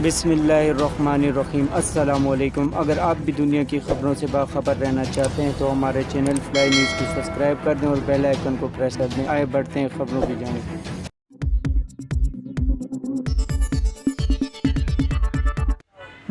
बिस्मिल्लाहिर्रहमानिर्रहीम। अस्सलाम वालेकुम। अगर आप भी दुनिया की खबरों से बाखबर रहना चाहते हैं तो हमारे चैनल फ्लाई न्यूज़ को सब्सक्राइब कर दें और बेल आइकन को प्रेस कर दें। आए बढ़ते हैं खबरों की जानिब।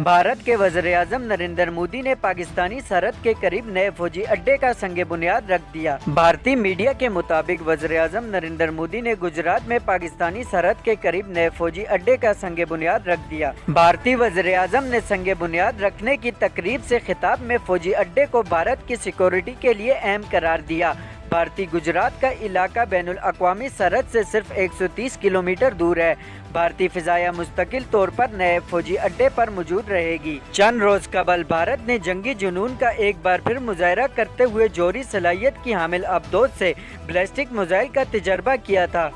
भारत के वज़ीर-ए-आज़म नरेंद्र मोदी ने पाकिस्तानी सरहद के करीब नए फौजी अड्डे का संग बुनियाद रख दिया। भारतीय मीडिया के मुताबिक वज़ीर-ए-आज़म नरेंद्र मोदी ने गुजरात में पाकिस्तानी सरहद के करीब नए फौजी अड्डे का संग बुनियाद रख दिया। भारतीय वज़ीर-ए-आज़म ने संग बुनियाद रखने की तकरीब से खिताब में फौजी अड्डे को भारत की सिक्योरिटी के लिए अहम करार दिया। भारतीय गुजरात का इलाका बैनुल अक़वामी सरहद से सिर्फ 130 किलोमीटर दूर है। भारतीय फ़िज़ाया मुस्तकिल तौर पर नए फौजी अड्डे पर मौजूद रहेगी। चंद रोज कबल भारत ने जंगी जुनून का एक बार फिर मुजाहरा करते हुए जोहरी सलाहियत की हामिल अब्दोद से बैलिस्टिक मिसाइल का तजर्बा किया था।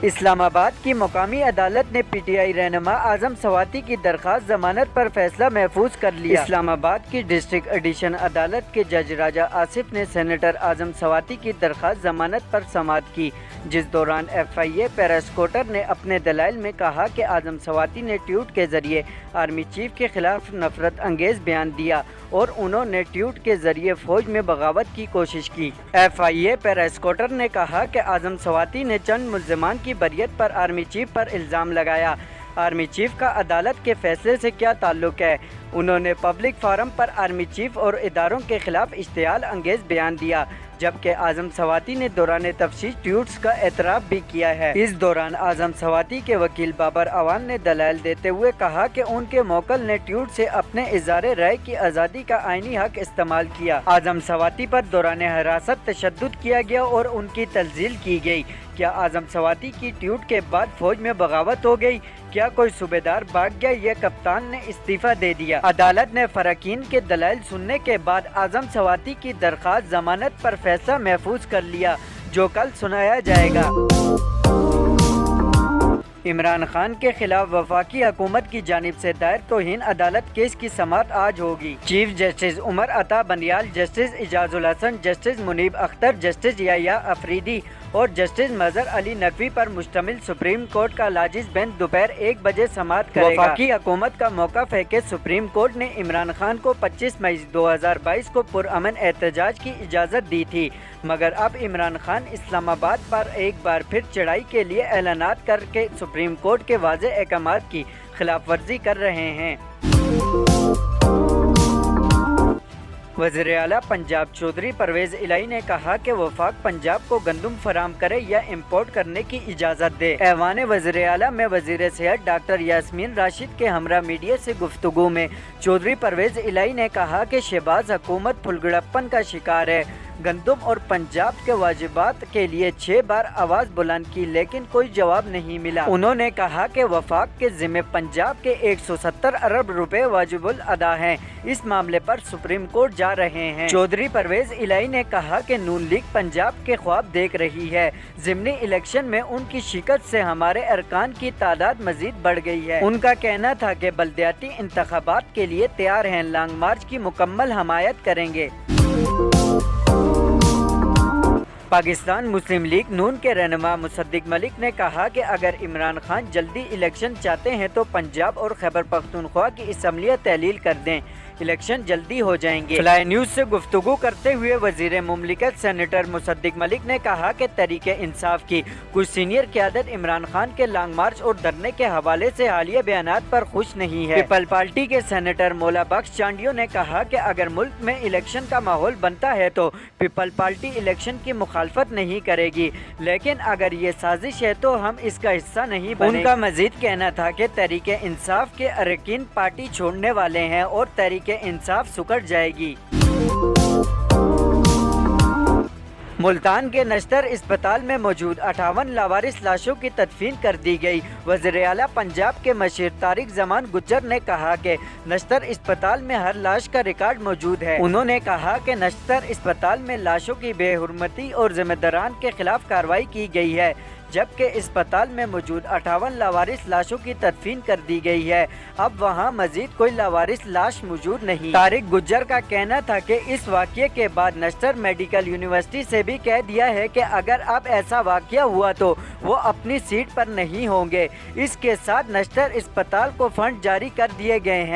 इस्लामाबाद की मुकामी अदालत ने पीटीआई रहनुमा आजम सवाती की दरखास्त जमानत पर फैसला महफूज कर लिया। इस्लामाबाद की डिस्ट्रिक्ट एडिशन अदालत के जज राजा आसिफ ने सेनेटर आजम सवाती की दरखास्त जमानत पर समाअत की, जिस दौरान FIA पैरास्कोटर ने अपने दलाइल में कहा कि आजम सवाती ने ट्वीट के जरिए आर्मी चीफ के खिलाफ नफरत अंगेज बयान दिया और उन्होंने ट्वीट के जरिए फौज में बगावत की कोशिश की। FIA पैरास्कोटर ने कहा कि आजम सवाती ने चंद मुल्ज़िमान की बरियत पर आर्मी चीफ पर इल्ज़ाम लगाया। आर्मी चीफ का अदालत के फैसले से क्या ताल्लुक है? उन्होंने पब्लिक फोरम पर आर्मी चीफ और इदारों के खिलाफ इश्तियाल अंगेज बयान दिया, जबकि आजम सवाती ने दौरान तफ्तीश ट्वीट्स का एतराफ़ भी किया है। इस दौरान आजम सवाती के वकील बाबर अवान ने दलाइल देते हुए कहा कि उनके मौकल ने ट्वीट से अपने इज़हार राय की आज़ादी का आईनी हक इस्तेमाल किया। आजम सवाती पर दौरान हिरासत तशद्दुद किया गया और उनकी तल्जील की गई। क्या आजम सवाती की ट्वीट के बाद फौज में बगावत हो गई? क्या कोई सूबेदार भाग गया या कप्तान ने इस्तीफा दे दिया? अदालत ने फराकीन के दलाइल सुनने के बाद आजम सवाती की दरखास्त जमानत पर फैसला महफूज कर लिया, जो कल सुनाया जाएगा। इमरान खान के खिलाफ वफाकी हुकूमत की जानिब से दायर तौहीन अदालत केस की समाअत आज होगी। Chief justice Umar Ata Bandial, justice Ijazul Hasan, justice Munib Akhtar, justice Yahya Afridi और जस्टिस मजहर अली नकवी पर मुश्तमिल सुप्रीम कोर्ट का लाजिज बेंच दोपहर 1 बजे समाअत करेगा। वफाकी हुकूमत का मौक़िफ़ है कि सुप्रीम कोर्ट ने इमरान खान को 25 मई 2022 को पुरअमन एहतजाज की इजाज़त दी थी, मगर अब इमरान खान इस्लामाबाद पर एक बार फिर चढ़ाई के लिए ऐलानात करके सुप्रीम कोर्ट के वाज़े अहकामात की खिलाफ वर्जी कर रहे हैं। वज़ीर आला पंजाब चौधरी परवेज़ इलाही ने कहा कि वफाक पंजाब को गंदम फराम करे या इम्पोर्ट करने की इजाज़त दे। ऐवान वज़ीर आला में वज़ीर सेहत डॉक्टर यास्मीन राशिद के हमरा मीडिया से गुफ्तगू में चौधरी परवेज़ इलाही ने कहा कि शहबाज हुकूमत फुलगड़प्पन का शिकार है। गंदम और पंजाब के वाजिबात के लिए 6 बार आवाज़ बुलंद की, लेकिन कोई जवाब नहीं मिला। उन्होंने कहा कि वफाक के ज़िम्मे पंजाब के 170 अरब रुपए वाजिबुल अदा हैं। इस मामले पर सुप्रीम कोर्ट जा रहे हैं। चौधरी परवेज़ इलाही ने कहा कि नून लीग पंजाब के ख्वाब देख रही है। ज़िमनी इलेक्शन में उनकी शिकस्त से हमारे अरकान की तादाद मजीद बढ़ गई है। उनका कहना था कि बल्दियाती इंतखाबात के लिए तैयार हैं, लॉन्ग मार्च की मुकम्मल हमायत करेंगे। पाकिस्तान मुस्लिम लीग नून के रहनुमा मुसद्दिक मलिक ने कहा कि अगर इमरान खान जल्दी इलेक्शन चाहते हैं तो पंजाब और खैबर पख्तूनख्वा की असम्बलियाँ तहलील कर दें, इलेक्शन जल्दी हो जाएंगे। फ्लाई न्यूज़ से गुफ्तगू करते हुए वजीर मुमलिकत सेनेटर मुसद्दिक मलिक ने कहा कि तहरीक इंसाफ की कुछ सीनियर क़यादत इमरान खान के लॉन्ग मार्च और धरने के हवाले से हालिया बयानात पर खुश नहीं है। पीपल पार्टी के सेनेटर मौला बख्श चांडियो ने कहा कि अगर मुल्क में इलेक्शन का माहौल बनता है तो पीपल पार्टी इलेक्शन की मुखालफत नहीं करेगी, लेकिन अगर ये साजिश है तो हम इसका हिस्सा नहीं बनेंगे। उनका मजीद कहना था कि तहरीक इंसाफ के अरकान पार्टी छोड़ने वाले हैं और तहरीक इंसाफ सुकड़ जाएगी। मुल्तान के नश्तर अस्पताल में मौजूद 58 लावारिस लाशों की तदफीन कर दी गई। वज़ीर आला पंजाब के मशीर तारिक जमान गुज्जर ने कहा कि नश्तर अस्पताल में हर लाश का रिकॉर्ड मौजूद है। उन्होंने कहा कि नश्तर अस्पताल में लाशों की बेहुरमती और जिम्मेदारान के खिलाफ कार्रवाई की गई है, जबकि अस्पताल में मौजूद 58 लावारिस लाशों की तदफीन कर दी गई है। अब वहां मजीद कोई लावारिस लाश मौजूद नहीं। तारिक गुज्जर का कहना था कि इस वाक़ये के बाद नश्तर मेडिकल यूनिवर्सिटी से भी कह दिया है कि अगर अब ऐसा वाक़या हुआ तो वो अपनी सीट पर नहीं होंगे। इसके साथ नश्तर अस्पताल को फंड जारी कर दिए गए हैं।